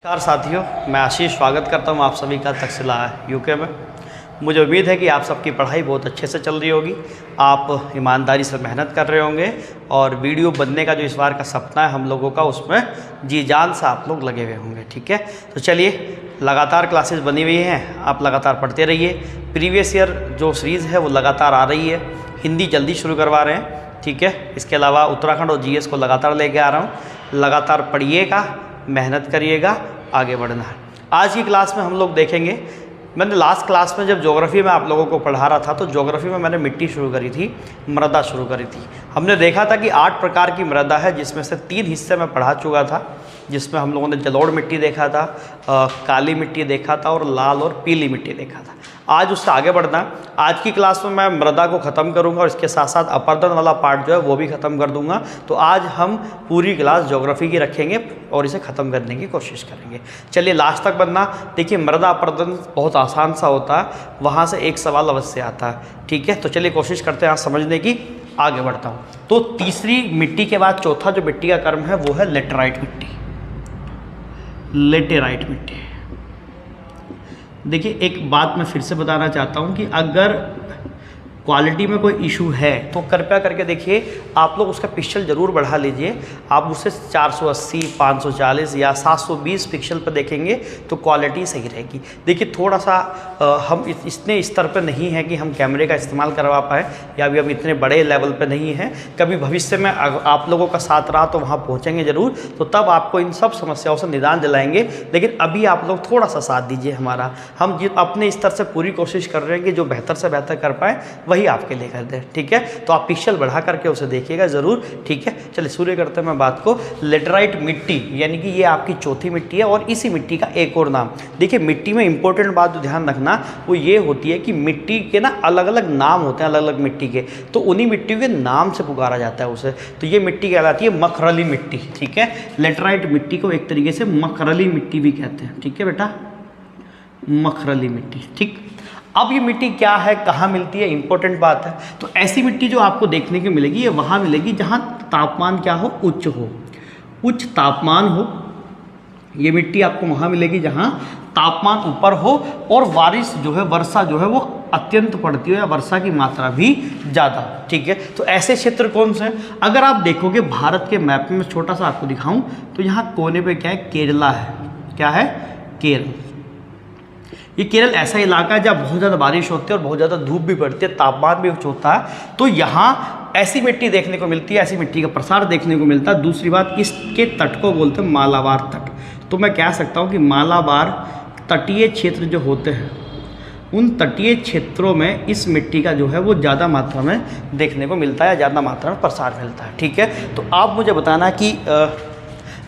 नमस्कार साथियों, मैं आशीष स्वागत करता हूं आप सभी का तक्षशिला यूके में। मुझे उम्मीद है कि आप सबकी पढ़ाई बहुत अच्छे से चल रही होगी, आप ईमानदारी से मेहनत कर रहे होंगे और वीडियो बनने का जो इस बार का सपना है हम लोगों का, उसमें जी जान से आप लोग लगे हुए होंगे। ठीक है, तो चलिए, लगातार क्लासेस बनी हुई हैं, आप लगातार पढ़ते रहिए। प्रीवियस ईयर जो सीरीज़ है वो लगातार आ रही है, हिंदी जल्दी शुरू करवा रहे हैं। ठीक है, इसके अलावा उत्तराखंड और जीएस को लगातार लेके आ रहा हूँ। लगातार पढ़िएगा, मेहनत करिएगा, आगे बढ़ना है। आज की क्लास में हम लोग देखेंगे, मैंने लास्ट क्लास में जब ज्योग्राफी में आप लोगों को पढ़ा रहा था तो ज्योग्राफी में मैंने मिट्टी शुरू करी थी, मृदा शुरू करी थी। हमने देखा था कि 8 प्रकार की मृदा है, जिसमें से 3 हिस्से में पढ़ा चुका था, जिसमें हम लोगों ने जलोढ़ मिट्टी देखा था, काली मिट्टी देखा था और लाल और पीली मिट्टी देखा था। आज उससे आगे बढ़ना। आज की क्लास में मैं मृदा को ख़त्म करूंगा और इसके साथ साथ अपर्दन वाला पार्ट जो है वो भी ख़त्म कर दूंगा। तो आज हम पूरी क्लास ज्योग्राफी की रखेंगे और इसे ख़त्म करने की कोशिश करेंगे। चलिए लास्ट तक बनना। देखिए, मृदा अपर्दन बहुत आसान सा होता है, वहाँ से एक सवाल अवश्य आता है। ठीक है, तो चलिए कोशिश करते हैं आज समझने की। आगे बढ़ता हूँ। तो तीसरी मिट्टी के बाद चौथा जो मिट्टी का क्रम है वो है लेटेराइट मिट्टी। लेटेराइट मिट्टी, देखिए एक बात मैं फिर से बताना चाहता हूँ कि अगर क्वालिटी में कोई इशू है तो कृपया करके देखिए, आप लोग उसका पिक्सल ज़रूर बढ़ा लीजिए। आप उसे 480, 540 या 720 पिक्सल पर देखेंगे तो क्वालिटी सही रहेगी। देखिए थोड़ा सा हम इतने स्तर पर नहीं है कि हम कैमरे का इस्तेमाल करवा पाएँ, या अभी हम इतने बड़े लेवल पर नहीं हैं। कभी भविष्य में आप लोगों का साथ रहा तो वहाँ पहुँचेंगे ज़रूर, तो तब आपको इन सब समस्याओं से निदान दिलाएंगे। लेकिन अभी आप लोग थोड़ा सा साथ दीजिए हमारा। हम अपने स्तर से पूरी कोशिश कर रहे हैं कि जो बेहतर से बेहतर कर पाएँ वही आपके लिए कर दें। ठीक है, तो आप पिक्सल बढ़ा करके उसे देखिएगा ज़रूर। ठीक है, चलिए शुरू करते हैं मैं बात को। लेटेराइट मिट्टी यानी कि ये आपकी चौथी मिट्टी है और इसी मिट्टी का एक और नाम। देखिए मिट्टी में इंपॉर्टेंट बात जो ध्यान रखना वो ये होती है कि मिट्टी के ना अलग अलग नाम होते हैं, अलग अलग मिट्टी के, तो उन्हीं मिट्टी के नाम से पुकारा जाता है उसे। तो ये मिट्टी कहलाती है मखरली मिट्टी। ठीक है, लेटेराइट मिट्टी को एक तरीके से मखरली मिट्टी भी कहते हैं। ठीक है बेटा, मखरली मिट्टी। ठीक, अब ये मिट्टी क्या है, कहाँ मिलती है, इंपॉर्टेंट बात है। तो ऐसी मिट्टी जो आपको देखने को मिलेगी ये वहाँ मिलेगी जहाँ तापमान क्या हो, उच्च हो, उच्च तापमान हो। ये मिट्टी आपको वहाँ मिलेगी जहाँ तापमान ऊपर हो और बारिश जो है, वर्षा जो है वो अत्यंत पड़ती हो या वर्षा की मात्रा भी ज़्यादा। ठीक है, तो ऐसे क्षेत्र कौन से हैं? अगर आप देखोगे भारत के मैप में, छोटा सा आपको दिखाऊं तो यहाँ कोने पे क्या है, केरला है। क्या है? केरल। ये केरल ऐसा इलाका है जहाँ बहुत ज़्यादा बारिश होती है और बहुत ज़्यादा धूप भी पड़ती है, तापमान भी उच्च होता है। तो यहाँ ऐसी मिट्टी देखने को मिलती है, ऐसी मिट्टी का प्रसार देखने को मिलता है। दूसरी बात, इसके तट को बोलते हैं मालाबार तट। तो मैं कह सकता हूँ कि मालाबार तटीय क्षेत्र जो होते हैं, उन तटीय क्षेत्रों में इस मिट्टी का जो है वो ज़्यादा मात्रा में देखने को मिलता है, ज़्यादा मात्रा में प्रसार मिलता है। ठीक है, तो आप मुझे बताना कि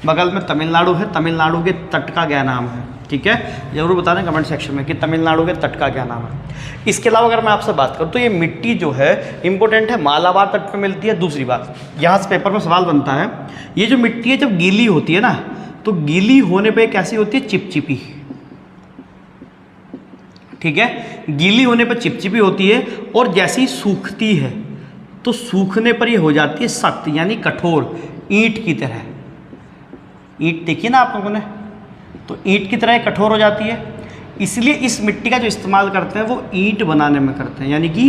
बगल में तमिलनाडु है, तमिलनाडु के तट का क्या नाम है? ठीक है, जरूर बताना कमेंट सेक्शन में कि तमिलनाडु के तट का क्या नाम है। इसके अलावा अगर मैं आपसे बात करूं तो ये मिट्टी जो है इंपॉर्टेंट है, मालाबार तट पे मिलती है। दूसरी बात, यहाँ से पेपर में सवाल बनता है, ये जो मिट्टी है जब गीली होती है ना, तो गीली होने पे कैसी होती है, चिपचिपी। ठीक है, गीली होने पर चिपचिपी होती है और जैसे ही सूखती है तो सूखने पर ये हो जाती है सख्त, यानी कठोर, ईंट की तरह। ईंट देखिए ना आप लोगों ने, तो ईंट की तरह कठोर हो जाती है। इसलिए इस मिट्टी का जो इस्तेमाल करते हैं वो ईंट बनाने में करते हैं, यानी कि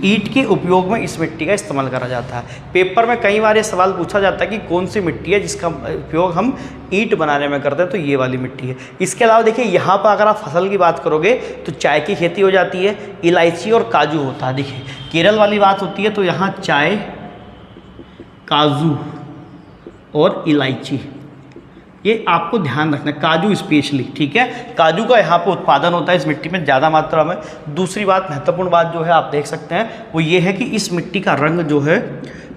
ईंट के उपयोग में इस मिट्टी का इस्तेमाल करा जाता है। पेपर में कई बार ये सवाल पूछा जाता है कि कौन सी मिट्टी है जिसका उपयोग हम ईंट बनाने में करते हैं, तो ये वाली मिट्टी है। इसके अलावा देखिए यहाँ पर अगर आप फसल की बात करोगे तो चाय की खेती हो जाती है, इलायची और काजू होता है। देखिए केरल वाली बात होती है तो यहाँ चाय, काजू और इलायची, ये आपको ध्यान रखना है, काजू स्पेशली। ठीक है, काजू का यहाँ पे उत्पादन होता है इस मिट्टी में ज़्यादा मात्रा में। दूसरी बात, महत्वपूर्ण बात जो है आप देख सकते हैं वो ये है कि इस मिट्टी का रंग जो है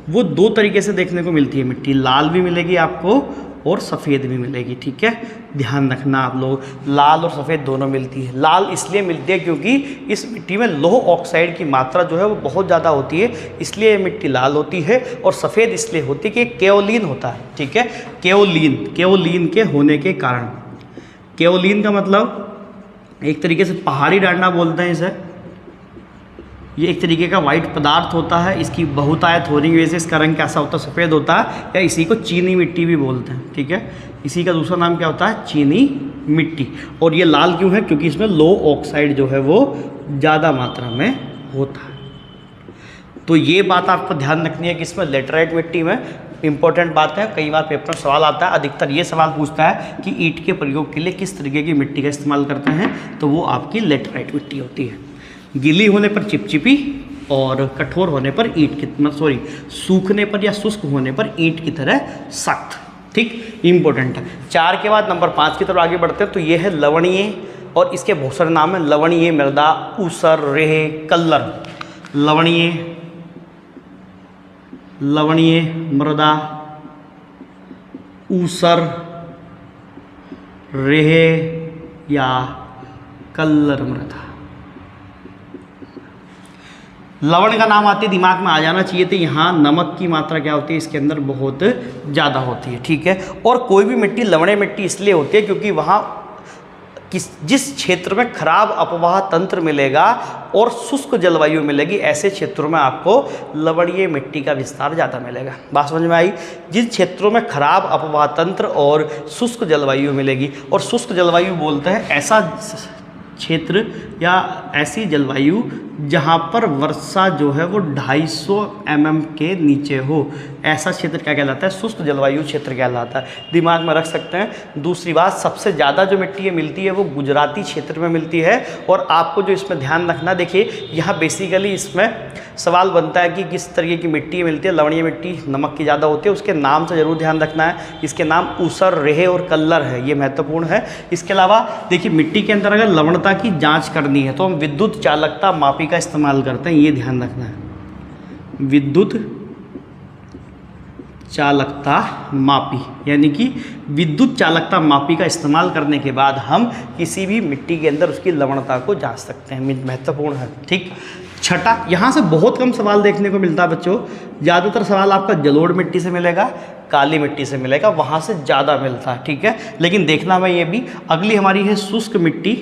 वो 2 तरीके से देखने को मिलती है मिट्टी, लाल भी मिलेगी आपको और सफ़ेद भी मिलेगी। ठीक है, ध्यान रखना आप लोग, लाल और सफ़ेद दोनों मिलती है। लाल इसलिए मिलती है क्योंकि इस मिट्टी में लौह ऑक्साइड की मात्रा जो है वो बहुत ज़्यादा होती है, इसलिए ये मिट्टी लाल होती है। और सफ़ेद इसलिए होती है कि केओलिन होता है। ठीक है, केओलिन, केओलिन के होने के कारण। केओलिन का मतलब एक तरीके से पहाड़ी डांडा बोलते हैं इसे। ये एक तरीके का वाइट पदार्थ होता है, इसकी बहुतायत होने की वजह से इसका रंग कैसा होता है, सफ़ेद होता है, या इसी को चीनी मिट्टी भी बोलते हैं। ठीक है, इसी का दूसरा नाम क्या होता है, चीनी मिट्टी। और ये लाल क्यों है? क्योंकि इसमें लो ऑक्साइड जो है वो ज़्यादा मात्रा में होता है। तो ये बात आपको ध्यान रखनी है कि इसमें लेटराइट मिट्टी में इंपॉर्टेंट बात है, कई बार पेपर में सवाल आता है, अधिकतर ये सवाल पूछता है कि ईंट के प्रयोग के लिए किस तरीके की मिट्टी का इस्तेमाल करते हैं, तो वो आपकी लेटराइट मिट्टी होती है। गीली होने पर चिपचिपी और कठोर होने पर ईंट की सूखने पर या शुष्क होने पर ईंट की तरह सख्त। ठीक, इंपॉर्टेंट है। 4 के बाद नंबर 5 की तरफ आगे बढ़ते हैं, तो ये है लवणीय, और इसके बहुत सारे नाम है। लवणीय मृदा, ऊसर, रेह, कल्लर। लवणीय मृदा, ऊसर, रेह या कल्लर मृदा। लवण का नाम आते दिमाग में आ जाना चाहिए, तो यहाँ नमक की मात्रा क्या होती है इसके अंदर बहुत ज़्यादा होती है। ठीक है, और कोई भी मिट्टी लवणीय मिट्टी इसलिए होती है क्योंकि वहाँ जिस क्षेत्र में खराब अपवाह तंत्र मिलेगा और शुष्क जलवायु मिलेगी, ऐसे क्षेत्रों में आपको लवणीय मिट्टी का विस्तार ज़्यादा मिलेगा। बात समझ में आई? जिन क्षेत्रों में खराब अपवाह तंत्र और शुष्क जलवायु मिलेगी, और शुष्क जलवायु बोलते हैं ऐसा क्षेत्र या ऐसी जलवायु जहाँ पर वर्षा जो है वो 250 mm के नीचे हो, ऐसा क्षेत्र क्या कहलाता है? शुष्क जलवायु क्षेत्र कहलाता है। दिमाग में रख सकते हैं। दूसरी बात, सबसे ज़्यादा जो मिट्टी मिलती है वो गुजराती क्षेत्र में मिलती है। और आपको जो इसमें ध्यान रखना, देखिए यहाँ बेसिकली इसमें सवाल बनता है कि किस तरीके की मिट्टी मिलती है। लवणीय मिट्टी नमक की ज़्यादा होती है, उसके नाम से ज़रूर ध्यान रखना है। इसके नाम ऊसर, रेह और कल्लर है, ये महत्वपूर्ण है। इसके अलावा देखिए मिट्टी के अंदर अगर लवणता की जाँच करनी है तो हम विद्युत चालकता मापी का इस्तेमाल करते हैं, ये ध्यान रखना है। विद्युत चालकता मापी, यानी कि विद्युत चालकता मापी का इस्तेमाल करने के बाद हम किसी भी मिट्टी के अंदर उसकी लवणता को जांच सकते हैं, महत्वपूर्ण है। ठीक, छठा, यहाँ से बहुत कम सवाल देखने को मिलता है बच्चों। ज़्यादातर सवाल आपका जलोढ़ मिट्टी से मिलेगा, काली मिट्टी से मिलेगा, वहाँ से ज़्यादा मिलता है। ठीक है, लेकिन देखना मैं ये भी, अगली हमारी है शुष्क मिट्टी।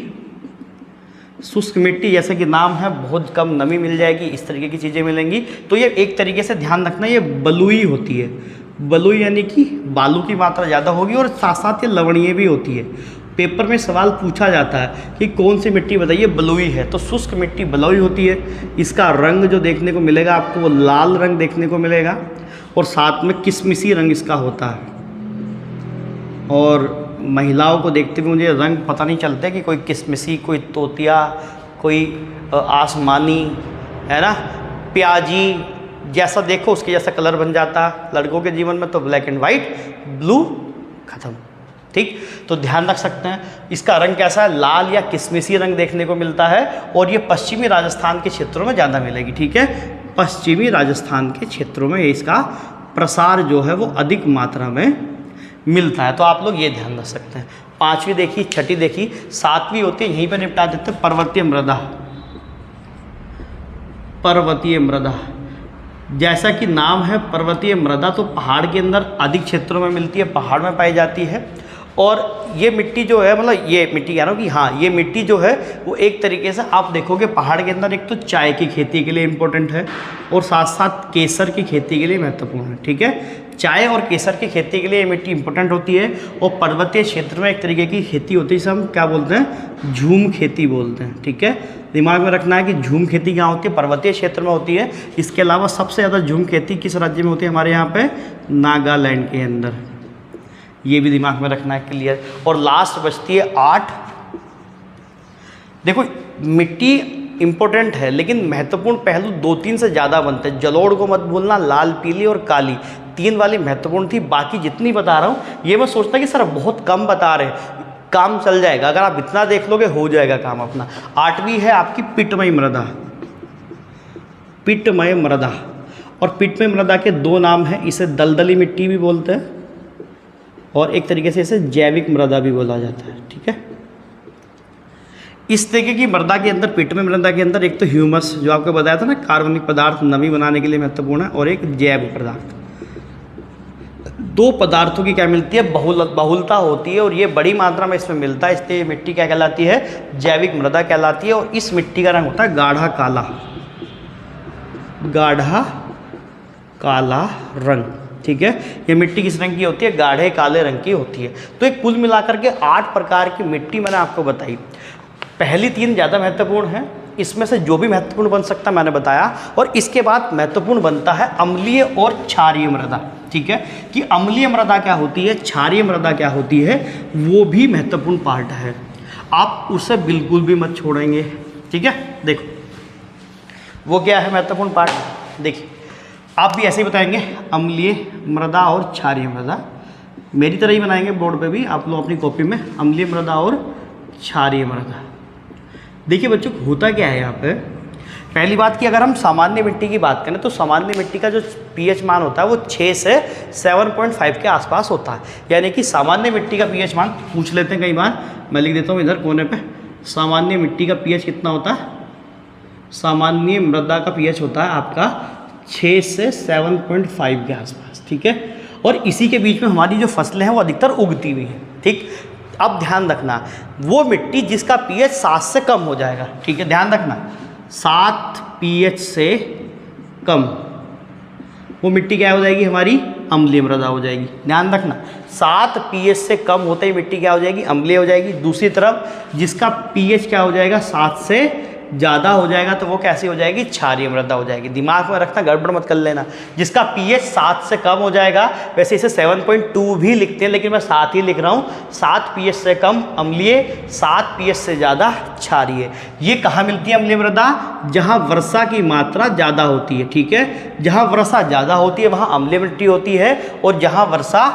शुष्क मिट्टी जैसे कि नाम है, बहुत कम नमी मिल जाएगी, इस तरीके की चीज़ें मिलेंगी। तो ये एक तरीके से ध्यान रखना, ये बलुई होती है। बलुई यानी कि बालू की मात्रा ज़्यादा होगी, और साथ साथ ये लवणीय भी होती है। पेपर में सवाल पूछा जाता है कि कौन सी मिट्टी बताइए बलुई है, तो शुष्क मिट्टी बलुई होती है। इसका रंग जो देखने को मिलेगा आपको वो लाल रंग देखने को मिलेगा, और साथ में किसमिसी रंग इसका होता है। और महिलाओं को देखते हुए मुझे रंग पता नहीं चलते कि कोई किसमिसी, कोई तोतिया, कोई आसमानी, है ना, प्याजी, जैसा देखो उसके जैसा कलर बन जाता। लड़कों के जीवन में तो ब्लैक एंड वाइट, ब्लू, खत्म। ठीक, तो ध्यान रख सकते हैं। इसका रंग कैसा है? लाल या किसमिसी रंग देखने को मिलता है, और ये पश्चिमी राजस्थान के क्षेत्रों में ज़्यादा मिलेगी। ठीक है, पश्चिमी राजस्थान के क्षेत्रों में इसका प्रसार जो है वो अधिक मात्रा में मिलता है। तो आप लोग ये ध्यान रख सकते हैं। 5वीं देखी, 6ठी देखी, 7वीं होती है, यहीं पर निपटा देते हैं। पर्वतीय मृदा। पर्वतीय मृदा, जैसा कि नाम है पर्वतीय मृदा, तो पहाड़ के अंदर अधिक क्षेत्रों में मिलती है, पहाड़ में पाई जाती है। और ये मिट्टी जो है, मतलब ये मिट्टी कह रहा हूँ कि हाँ, ये मिट्टी जो है वो एक तरीके से आप देखोगे पहाड़ के अंदर एक तो चाय की खेती के लिए इम्पोर्टेंट है, और साथ साथ केसर की खेती के लिए महत्वपूर्ण है। ठीक है, चाय और केसर की खेती के लिए ये मिट्टी इंपॉर्टेंट होती है। और पर्वतीय क्षेत्र में एक तरीके की खेती होती है, इसे हम क्या बोलते हैं? झूम खेती बोलते हैं। ठीक है, दिमाग में रखना है कि झूम खेती कहाँ होती है? पर्वतीय क्षेत्र में होती है। इसके अलावा सबसे ज़्यादा झूम खेती किस राज्य में होती है? हमारे यहाँ पे नागालैंड के अंदर। ये भी दिमाग में रखना है, क्लियर। और लास्ट बचती है 8। देखो मिट्टी इंपॉर्टेंट है, लेकिन महत्वपूर्ण पहलू 2-3 से ज़्यादा बनते हैं। जलोढ़ को मत भूलना, लाल, पीली और काली, 3 वाली महत्वपूर्ण थी। बाकी जितनी बता रहा हूँ ये मैं सोचता कि सर बहुत कम बता रहे हैं, काम चल जाएगा, अगर आप इतना देख लोगे हो जाएगा काम अपना। 8वीं है आपकी पिटमय मृदा। पिटमय मृदा, और पिटमय मृदा के 2 नाम हैं, इसे दलदली मिट्टी भी बोलते हैं, और एक तरीके से इसे जैविक मृदा भी बोला जाता है। ठीक है, इस तरीके की मृदा के अंदर, पिटमय मृदा के अंदर एक तो ह्यूमस जो आपको बताया था ना, कार्बनिक पदार्थ नमी बनाने के लिए महत्वपूर्ण है, और एक जैव पदार्थ। 2 पदार्थों की क्या मिलती है? बहुलता होती है, और ये बड़ी मात्रा में इसमें मिलता है, इसलिए मिट्टी क्या कहलाती है? जैविक मृदा कहलाती है। और इस मिट्टी का रंग होता है गाढ़ा काला, गाढ़ा काला रंग। ठीक है। ये मिट्टी किस रंग की होती है? गाढ़े काले रंग की होती है। तो एक कुल मिलाकर के 8 प्रकार की मिट्टी मैंने आपको बताई। पहली 3 ज़्यादा महत्वपूर्ण हैं, इसमें से जो भी महत्वपूर्ण बन सकता मैंने बताया। और इसके बाद महत्वपूर्ण बनता है अम्लीय और क्षारीय मृदा, ठीक है, कि अम्लीय मृदा क्या होती है, क्षारीय मृदा क्या होती है, वो भी महत्वपूर्ण पार्ट है। आप उसे बिल्कुल भी मत छोड़ेंगे, ठीक है। देखो वो क्या है महत्वपूर्ण पार्ट, देखिए आप भी ऐसे ही बताएंगे अम्लीय मृदा और क्षारीय मृदा, मेरी तरह ही बनाएंगे बोर्ड पे भी आप लोग अपनी कॉपी में, अम्लीय मृदा और क्षारीय मृदा। देखिए बच्चों होता क्या है यहाँ पे, पहली बात कि अगर हम सामान्य मिट्टी की बात करें तो सामान्य मिट्टी का जो पीएच मान होता है वो 6 से 7.5 के आसपास होता है। यानी कि सामान्य मिट्टी का पीएच मान पूछ लेते हैं कई बार, मैं लिख देता हूँ इधर कोने पे, सामान्य मिट्टी का पीएच कितना होता है, सामान्य मृदा का पीएच होता है आपका 6 से 7.5 के आसपास, ठीक है। और इसी के बीच में हमारी जो फसलें हैं वो अधिकतर उगती हुई हैं, ठीक। अब ध्यान रखना वो मिट्टी जिसका पीएच 7 से कम हो जाएगा, ठीक है, ध्यान रखना 7 पीएच से कम, वो मिट्टी क्या हो जाएगी हमारी, अम्लीय मृदा हो जाएगी। ध्यान रखना 7 पीएच से कम होते ही मिट्टी क्या हो जाएगी, अम्लीय हो जाएगी। दूसरी तरफ जिसका पीएच क्या हो जाएगा 7 से ज़्यादा हो जाएगा तो वो कैसी हो जाएगी, क्षारीय मृदा हो जाएगी। दिमाग में रखना, गड़बड़ मत कर लेना। जिसका पीएच 7 से कम हो जाएगा, वैसे इसे 7.2 भी लिखते हैं लेकिन मैं 7 ही लिख रहा हूँ। 7 पीएच से कम अम्लीय, 7 पीएच से ज़्यादा क्षारीय। ये कहाँ मिलती है अम्लीय मृदा, जहाँ वर्षा की मात्रा ज़्यादा होती है, ठीक है। जहाँ वर्षा ज़्यादा होती है वहाँ अम्लीय मिट्टी होती है, और जहाँ वर्षा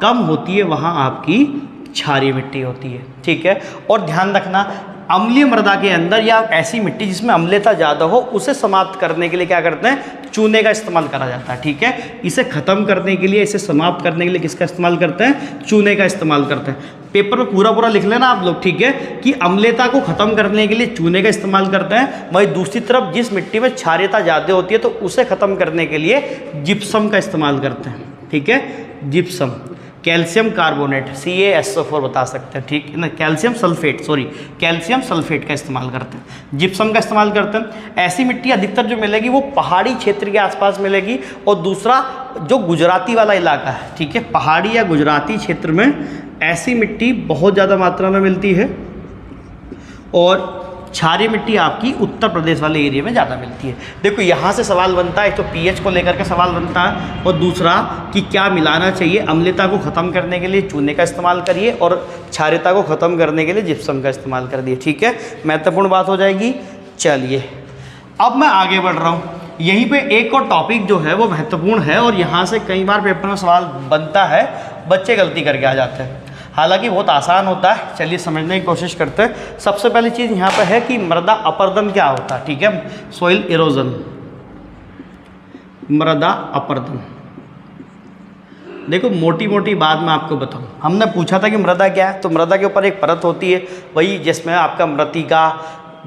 कम होती है वहाँ आपकी क्षारीय मिट्टी होती है, ठीक है। और ध्यान रखना अम्लीय मृदा के अंदर या ऐसी मिट्टी जिसमें अम्लता ज़्यादा हो उसे समाप्त करने के लिए क्या करते हैं, चूने का इस्तेमाल करा जाता है, ठीक है। इसे ख़त्म करने के लिए, इसे समाप्त करने के लिए किसका इस्तेमाल करते हैं, चूने का इस्तेमाल करते हैं। पेपर में पूरा पूरा लिख लेना आप लोग, ठीक है, कि अम्लता को ख़त्म करने के लिए चूने का इस्तेमाल करते हैं। वहीं दूसरी तरफ जिस मिट्टी में क्षारीयता ज़्यादा होती है तो उसे ख़त्म करने के लिए जिप्सम का इस्तेमाल करते हैं, ठीक है। जिप्सम, कैल्शियम कार्बोनेट CaSO4 बता सकते हैं, ठीक है ना, calcium sulphate, sorry calcium sulphate का इस्तेमाल करते हैं, जिप्सम का इस्तेमाल करते हैं। ऐसी मिट्टी अधिकतर जो मिलेगी वो पहाड़ी क्षेत्र के आसपास मिलेगी। और दूसरा जो गुजराती वाला इलाका है, ठीक है, पहाड़ी या गुजराती क्षेत्र में ऐसी मिट्टी बहुत ज़्यादा मात्रा में मिलती है। और क्षारीय मिट्टी आपकी उत्तर प्रदेश वाले एरिया में ज़्यादा मिलती है। देखो यहाँ से सवाल बनता है, एक तो पीएच को लेकर के सवाल बनता है, और दूसरा कि क्या मिलाना चाहिए, अम्लता को ख़त्म करने के लिए चूने का इस्तेमाल करिए और क्षारीयता को ख़त्म करने के लिए जिप्सम का इस्तेमाल कर दिए, ठीक है। महत्वपूर्ण बात हो जाएगी। चलिए अब मैं आगे बढ़ रहा हूँ। यहीं पे एक और टॉपिक जो है वो महत्वपूर्ण है और यहाँ से कई बार पेपर में सवाल बनता है, बच्चे गलती करके आ जाते हैं, हालांकि बहुत आसान होता है। चलिए समझने की कोशिश करते हैं। सबसे पहली चीज़ यहाँ पे है कि मृदा अपरदन क्या होता है, ठीक है, सोइल इरोजन, मृदा अपरदन। देखो मोटी मोटी बात मैं आपको बताऊं, हमने पूछा था कि मृदा क्या है, तो मृदा के ऊपर एक परत होती है, वही जिसमें आपका मृतिका,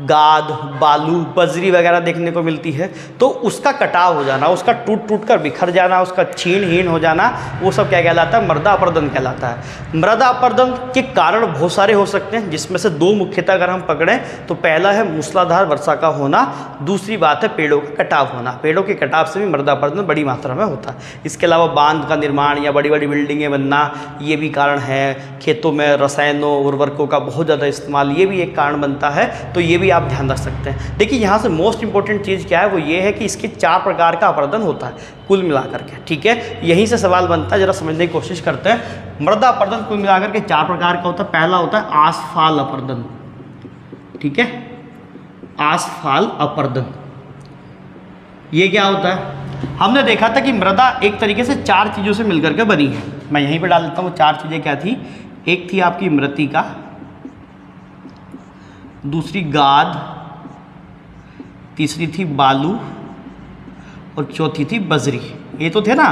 गाद, बालू, बजरी वगैरह देखने को मिलती है। तो उसका कटाव हो जाना, उसका टूट टूट कर बिखर जाना, उसका छीन हीन हो जाना, वो सब क्या कहलाता है, मृदा अपरदन कहलाता है। मृदा अपरदन के कारण बहुत सारे हो सकते हैं, जिसमें से 2 मुख्यतः अगर हम पकड़ें तो पहला है मूसलाधार वर्षा का होना, दूसरी बात है पेड़ों का कटाव होना। पेड़ों के कटाव से भी मृदा अपरदन बड़ी मात्रा में होता है। इसके अलावा बांध का निर्माण या बड़ी बड़ी बिल्डिंगें बनना, ये भी कारण है। खेतों में रसायनों उर्वरकों का बहुत ज़्यादा इस्तेमाल, ये भी एक कारण बनता है। तो ये भी आप ध्यान रख सकते हैं। देखिए यहाँ से मोस्ट इंपॉर्टेंट चीज़ क्या है, वो ये है कि इसके 4 प्रकार का अपरदन होता है कुल मिलाकर के, ठीक है। यहीं से सवाल बनता है, जरा समझने की कोशिश करते हैं। मृदा अपरदन कुल मिलाकर के 4 प्रकार का होता है। पहला होता है आसफाल अपरदन, ठीक है, आसफाल अपरदन। ये क्या होता है, हमने देखा था कि मृदा एक तरीके से 4 चीज़ों से मिलकर के बनी है। मैं यहीं पे डाल देता हूँ। 4 चीज़ें क्या थी, एक थी आपकी मृतिका, दूसरी गाद, तीसरी थी बालू और चौथी थी बजरी। ये तो थे ना,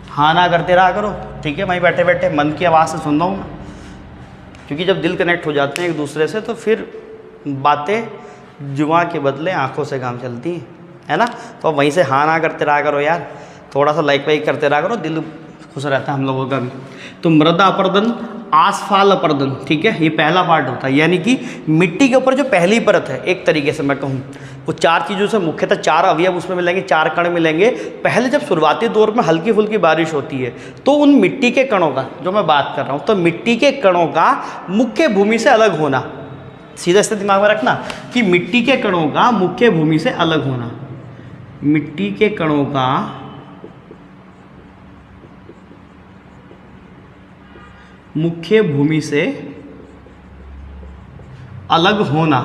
हाँ ना करते रहा करो, ठीक है। वहीं बैठे बैठे मन की आवाज़ से सुन रहा हूँ मैं, क्योंकि जब दिल कनेक्ट हो जाते हैं एक दूसरे से तो फिर बातें जुबां के बदले आंखों से काम चलती हैं, है ना। तो वहीं से हाँ ना करते रहा करो यार, थोड़ा सा लाइक वाइक करते रहा करो, दिल खुश रहता है हम लोगों का भी। तो मृदा अपरदन आसफाल अपर्दन, ठीक है, ये पहला पार्ट होता है, यानी कि मिट्टी के ऊपर जो पहली परत है, एक तरीके से मैं कहूँ वो 4 चीज़ों से मुख्यतः 4 अवयव उसमें मिलेंगे, 4 कण मिलेंगे। पहले जब शुरुआती दौर में हल्की फुल्की बारिश होती है तो उन मिट्टी के कणों का जो मैं बात कर रहा हूँ, तो मिट्टी के कणों का मुख्य भूमि से अलग होना, सीधा सीधा दिमाग में रखना कि मिट्टी के कणों का मुख्य भूमि से अलग होना, मिट्टी के कणों का मुख्य भूमि से अलग होना।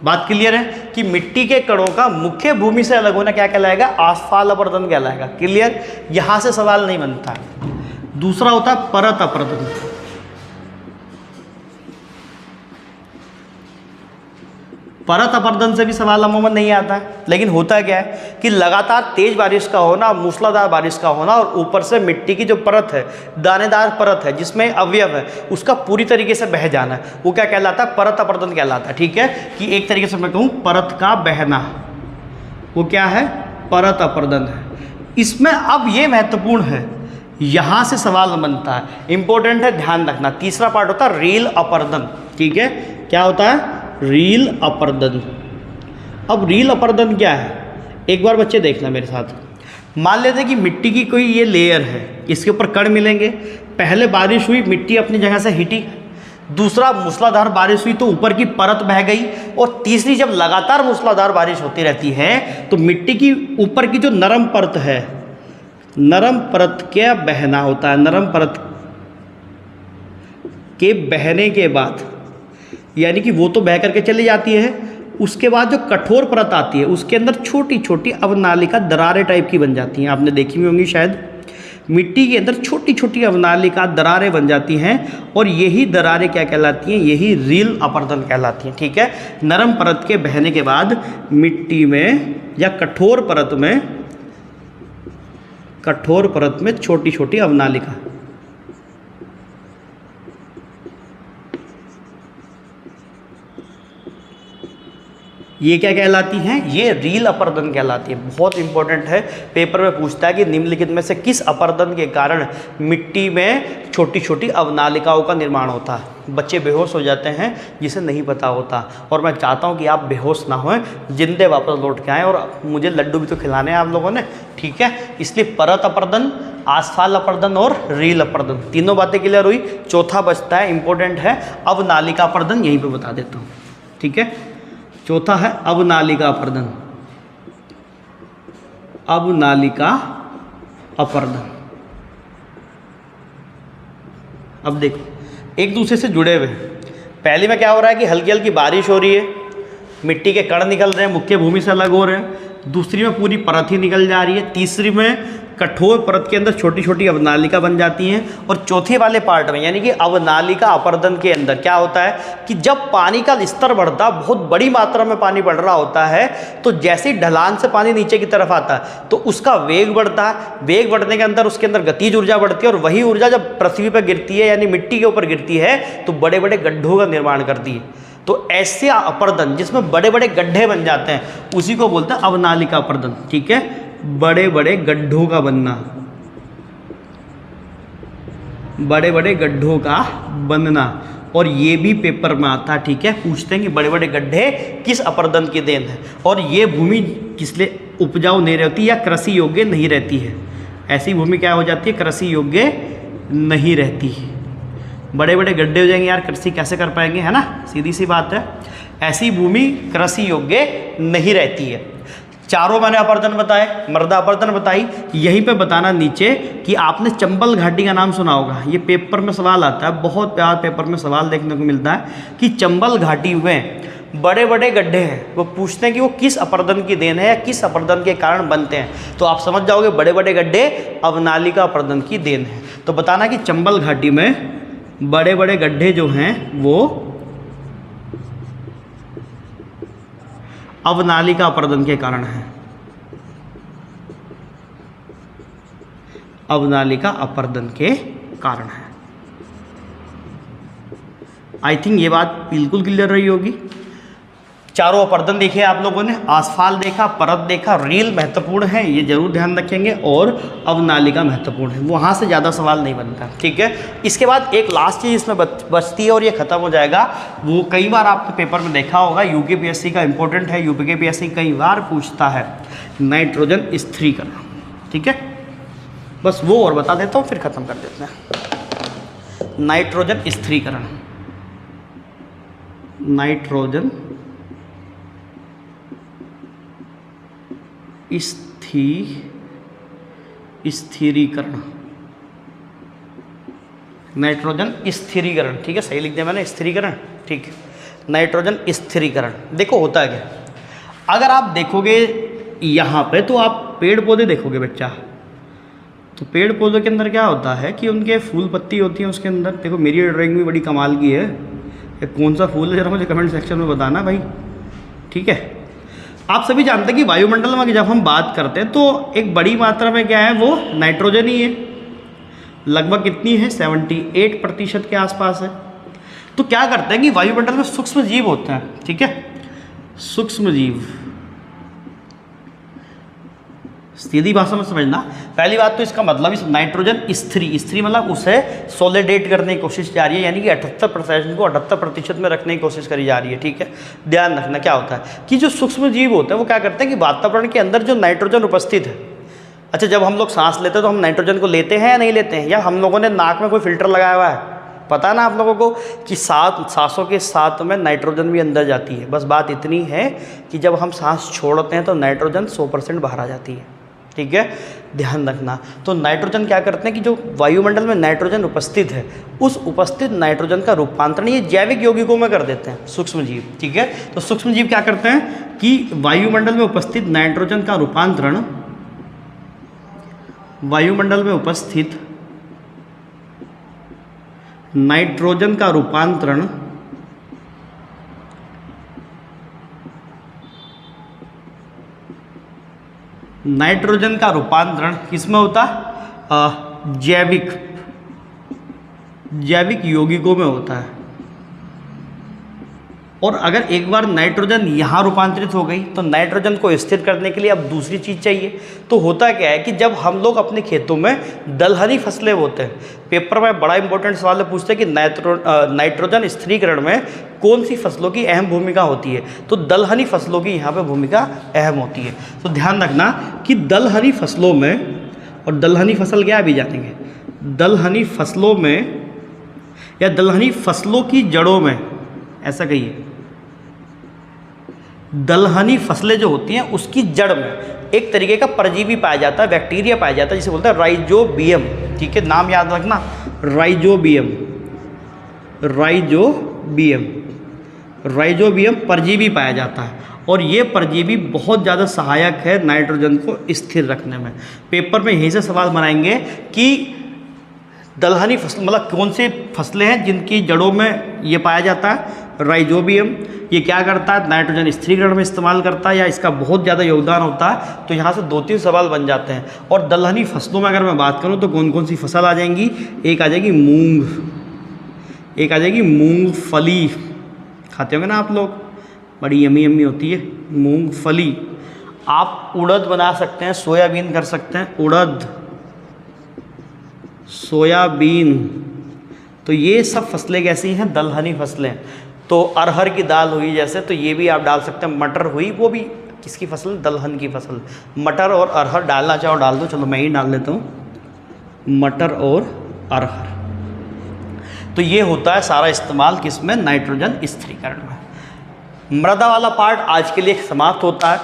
बात क्लियर है कि मिट्टी के कणों का मुख्य भूमि से अलग होना क्या कहलाएगा? आसफाल अपर्दन कहलाएगा। क्लियर? यहां से सवाल नहीं बनता। दूसरा होता है परत अपर्दन। परत अपर्दन से भी सवाल अमूमन नहीं आता है, लेकिन होता क्या है कि लगातार तेज बारिश का होना, मूसलाधार बारिश का होना और ऊपर से मिट्टी की जो परत है, दानेदार परत है जिसमें अवयव है, उसका पूरी तरीके से बह जाना, वो क्या कहलाता है? परत अपर्दन कहलाता है। ठीक है, कि एक तरीके से मैं कहूँ परत का बहना, वो क्या है? परत अपर्दन है। इसमें अब ये महत्वपूर्ण है, यहाँ से सवाल बनता है, इंपॉर्टेंट है, ध्यान रखना। तीसरा पार्ट होता है रील अपर्दन। ठीक है, क्या होता है? रील अपर्दन। अब रील अपर्दन क्या है? एक बार बच्चे देखना मेरे साथ। मान लेते हैं कि मिट्टी की कोई ये लेयर है, इसके ऊपर कण मिलेंगे। पहले बारिश हुई, मिट्टी अपनी जगह से हिटी। दूसरा मूसलाधार बारिश हुई तो ऊपर की परत बह गई। और तीसरी जब लगातार मूसलाधार बारिश होती रहती है तो मिट्टी की ऊपर की जो नरम परत है, नरम परत क्या बहना होता है। नरम परत के बहने के बाद, यानी कि वो तो बह करके चली जाती है, उसके बाद जो कठोर परत आती है उसके अंदर छोटी छोटी अवनालिका दरारें टाइप की बन जाती हैं। आपने देखी भी होंगी शायद, मिट्टी के अंदर छोटी छोटी अवनालिका दरारें बन जाती हैं और यही दरारें क्या कहलाती हैं? यही रील अपर्दन कहलाती हैं। ठीक है, नरम परत के बहने के बाद मिट्टी में या कठोर परत में छोटी छोटी अवनालिका, ये क्या कहलाती हैं? ये रील अपर्दन कहलाती है। बहुत इंपॉर्टेंट है, पेपर में पूछता है कि निम्नलिखित में से किस अपर्दन के कारण मिट्टी में छोटी छोटी अवनालिकाओं का निर्माण होता है। बच्चे बेहोश हो जाते हैं जिसे नहीं पता होता, और मैं चाहता हूं कि आप बेहोश ना हों, जिंदे वापस लौट के आएँ, और मुझे लड्डू भी तो खिलाने हैं आप लोगों ने। ठीक है, इसलिए परत अपर्दन, आसफाल अपर्दन और रील अपर्दन, तीनों बातें क्लियर हुई। चौथा बचता है, इंपॉर्टेंट है, अवनालिका अपर्दन। यहीं पर बता देता हूँ। ठीक है, चौथा है अवनालिका अपर्दन। अवनालिका अपर्दन। अब देखो, एक दूसरे से जुड़े हुए हैं। पहले में क्या हो रहा है कि हल्की हल्की बारिश हो रही है, मिट्टी के कण निकल रहे हैं, मुख्य भूमि से अलग हो रहे हैं। दूसरी में पूरी परत ही निकल जा रही है। तीसरी में कठोर परत के अंदर छोटी छोटी अवनालिका बन जाती हैं। और चौथे वाले पार्ट में, यानी कि अवनालिका अपर्दन के अंदर क्या होता है कि जब पानी का स्तर बढ़ता, बहुत बड़ी मात्रा में पानी बढ़ रहा होता है, तो जैसे ही ढलान से पानी नीचे की तरफ आता है तो उसका वेग बढ़ता है। वेग बढ़ने के अंदर उसके अंदर गतिज ऊर्जा बढ़ती है, और वही ऊर्जा जब पृथ्वी पर गिरती है, यानी मिट्टी के ऊपर गिरती है, तो बड़े बड़े गड्ढों का निर्माण करती है। तो ऐसे अपर्दन जिसमें बड़े बड़े गड्ढे बन जाते हैं, उसी को बोलते हैं अवनालिका अपर्दन। ठीक है, बड़े बड़े गड्ढों का बनना, बड़े बड़े गड्ढों का बनना। और ये भी पेपर में आता है। ठीक है, पूछते हैं कि बड़े बड़े गड्ढे किस अपर्दन की देन है, और ये भूमि किस लिए उपजाऊ नहीं रहती या कृषि योग्य नहीं रहती है। ऐसी भूमि क्या हो जाती है? कृषि योग्य नहीं रहती है। बड़े बड़े गड्ढे हो जाएंगे यार, कृषि कैसे कर पाएंगे, है ना? सीधी सी बात है, ऐसी भूमि कृषि योग्य नहीं रहती है। चारों मैंने अपर्दन बताए, मृदा अपर्दन बताई। यहीं पे बताना नीचे कि आपने चंबल घाटी का नाम सुना होगा। ये पेपर में सवाल आता है, बहुत प्यार पेपर में सवाल देखने को मिलता है कि चंबल घाटी में बड़े बड़े गड्ढे हैं, वो पूछते हैं कि वो किस अपर्दन की देन है या किस अपर्दन के कारण बनते हैं। तो आप समझ जाओगे बड़े बड़े गड्ढे अवनालिका अपर्दन की देन है। तो बताना कि चंबल घाटी में बड़े बड़े गड्ढे जो हैं वो अवनालिका अपर्दन के कारण है। अवनालिका अपर्दन के कारण है। आई थिंक ये बात बिल्कुल क्लियर रही होगी। चारों अपर्दन देखे आप लोगों ने, आसफाल देखा, परत देखा, रील महत्वपूर्ण है, ये जरूर ध्यान रखेंगे, और अवनालिका महत्वपूर्ण है, वहाँ से ज़्यादा सवाल नहीं बनता, ठीक है। इसके बाद एक लास्ट चीज़ इसमें बचती है और ये खत्म हो जाएगा। वो कई बार आपने पेपर में देखा होगा, यूकेपीएससी का इंपॉर्टेंट है, यूकेपीएससी कई बार पूछता है नाइट्रोजन स्थिरीकरण, ठीक है। बस वो और बता देता हूँ, फिर ख़त्म कर देते हैं। नाइट्रोजन स्थिरीकरण, नाइट्रोजन स्थिरीकरण, नाइट्रोजन स्थिरीकरण, ठीक है, सही लिख दिया मैंने, स्थिरीकरण, ठीक है। नाइट्रोजन स्थिरीकरण देखो होता है क्या, अगर आप देखोगे यहाँ पे तो आप पेड़ पौधे देखोगे बच्चा, तो पेड़ पौधों के अंदर क्या होता है कि उनके फूल पत्ती होती हैं, उसके अंदर देखो, मेरी ड्राइंग भी बड़ी कमाल की है, ये कौन सा फूल है जरा मुझे कमेंट सेक्शन में बताना भाई, ठीक है। आप सभी जानते हैं कि वायुमंडल में जब हम बात करते हैं तो एक बड़ी मात्रा में क्या है, वो नाइट्रोजन ही है, लगभग कितनी है, 78% के आसपास है। तो क्या करते हैं कि वायुमंडल में सूक्ष्म जीव होते हैं, ठीक है, सूक्ष्म जीव, सीधी भाषा में समझना। पहली बात तो इसका मतलब इस नाइट्रोजन स्थिरी मतलब उसे सॉलिडेट करने की कोशिश जा रही है, यानी कि 78% को 78% में रखने की कोशिश करी जा रही है, ठीक है। ध्यान रखना क्या होता है कि जो सूक्ष्म जीव होते हैं वो क्या करते हैं कि वातावरण के अंदर जो नाइट्रोजन उपस्थित है, अच्छा जब हम लोग सांस लेते हैं तो हम नाइट्रोजन को लेते हैं या नहीं लेते हैं, या हम लोगों ने नाक में कोई फिल्टर लगाया हुआ है, पता है ना आप लोगों को कि सांसों के साथ में नाइट्रोजन भी अंदर जाती है। बस बात इतनी है कि जब हम सांस छोड़ते हैं तो नाइट्रोजन 100% बाहर आ जाती है, ठीक है, ध्यान रखना। तो नाइट्रोजन क्या करते हैं कि जो वायुमंडल में नाइट्रोजन उपस्थित है, उस उपस्थित नाइट्रोजन का रूपांतरण ये जैविक यौगिकों में कर देते हैं सूक्ष्म जीव, ठीक है। तो सूक्ष्म जीव क्या करते हैं कि वायुमंडल में उपस्थित नाइट्रोजन का रूपांतरण, वायुमंडल में उपस्थित नाइट्रोजन का रूपांतरण नाइट्रोजन का रूपांतरण किसमें होता है, जैविक यौगिकों में होता है। और अगर एक बार नाइट्रोजन यहाँ रूपांतरित हो गई तो नाइट्रोजन को स्थिर करने के लिए अब दूसरी चीज़ चाहिए। तो होता क्या है कि जब हम लोग अपने खेतों में दलहनी फसलें बोते हैं, पेपर में बड़ा इंपॉर्टेंट सवाल पूछते हैं कि नाइट्रोजन स्थिरीकरण में कौन सी फसलों की अहम भूमिका होती है, तो दलहनी फसलों की यहाँ पे भूमिका अहम होती है। तो ध्यान रखना कि दलहनी फसलों में, और दलहनी फसल क्या अभी जानेंगे, दलहनी फसलों में या दलहनी फसलों की जड़ों में, ऐसा कहिए, दलहनी फसलें जो होती हैं उसकी जड़ में एक तरीके का परजीवी पाया जाता है, बैक्टीरिया पाया जाता है, जिसे बोलते हैं राइजोबियम, ठीक है, नाम याद रखना, राइजोबियम, राइजोबियम परजीवी पाया जाता है। और ये परजीवी बहुत ज़्यादा सहायक है नाइट्रोजन को स्थिर रखने में। पेपर में यहीं से सवाल बनाएंगे कि दलहनी फसल मतलब कौन सी फसलें हैं जिनकी जड़ों में ये पाया जाता है, राइजोबियम, ये क्या करता है, नाइट्रोजन स्थिरीकरण में इस्तेमाल करता है, या इसका बहुत ज़्यादा योगदान होता है। तो यहाँ से 2-3 सवाल बन जाते हैं। और दलहनी फसलों में अगर मैं बात करूँ तो कौन कौन सी फसल आ जाएंगी, एक आ जाएगी मूंग, एक आ जाएगी मूंगफली, खाते होंगे ना आप लोग, बड़ी यमी यमी होती है मूंगफली। आप उड़द बना सकते हैं, सोयाबीन कर सकते हैं, उड़द, सोयाबीन, तो ये सब फसलें कैसी हैं, दलहनी फसलें। तो अरहर की दाल हुई जैसे, तो ये भी आप डाल सकते हैं। मटर हुई, वो भी किसकी फसल, दलहन की फसल। मटर और अरहर डालना चाहो डाल दो, चलो मैं ही डाल देता हूँ, मटर और अरहर। तो ये होता है सारा इस्तेमाल किसमें, नाइट्रोजन स्थिरीकरण में। मृदा वाला पार्ट आज के लिए समाप्त होता है।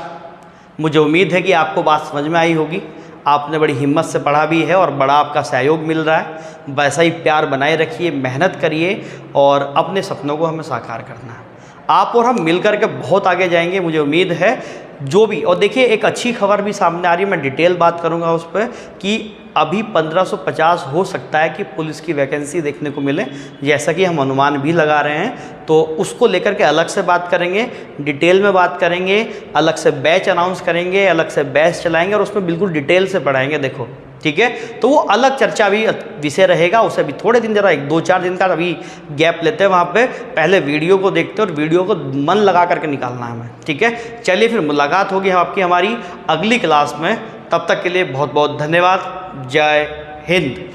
मुझे उम्मीद है कि आपको बात समझ में आई होगी, आपने बड़ी हिम्मत से पढ़ा भी है और बड़ा आपका सहयोग मिल रहा है। वैसा ही प्यार बनाए रखिए, मेहनत करिए और अपने सपनों को हमें साकार करना है। आप और हम मिलकर के बहुत आगे जाएंगे, मुझे उम्मीद है। जो भी, और देखिए एक अच्छी खबर भी सामने आ रही है, मैं डिटेल बात करूंगा उस पर, कि अभी 1550 हो सकता है कि पुलिस की वैकेंसी देखने को मिले, जैसा कि हम अनुमान भी लगा रहे हैं। तो उसको लेकर के अलग से बात करेंगे, डिटेल में बात करेंगे, अलग से बैच अनाउंस करेंगे, अलग से बैच चलाएंगे और उसमें बिल्कुल डिटेल से पढ़ाएंगे। देखो ठीक है। तो वो अलग चर्चा भी विषय रहेगा, उसे भी थोड़े दिन जरा 1-2-4 दिन का अभी गैप लेते हैं वहाँ पे, पहले वीडियो को देखते हैं और वीडियो को मन लगा करके निकालना है हमें, ठीक है। चलिए फिर मुलाकात होगी आपकी हमारी अगली क्लास में, तब तक के लिए बहुत बहुत धन्यवाद। जय हिंद।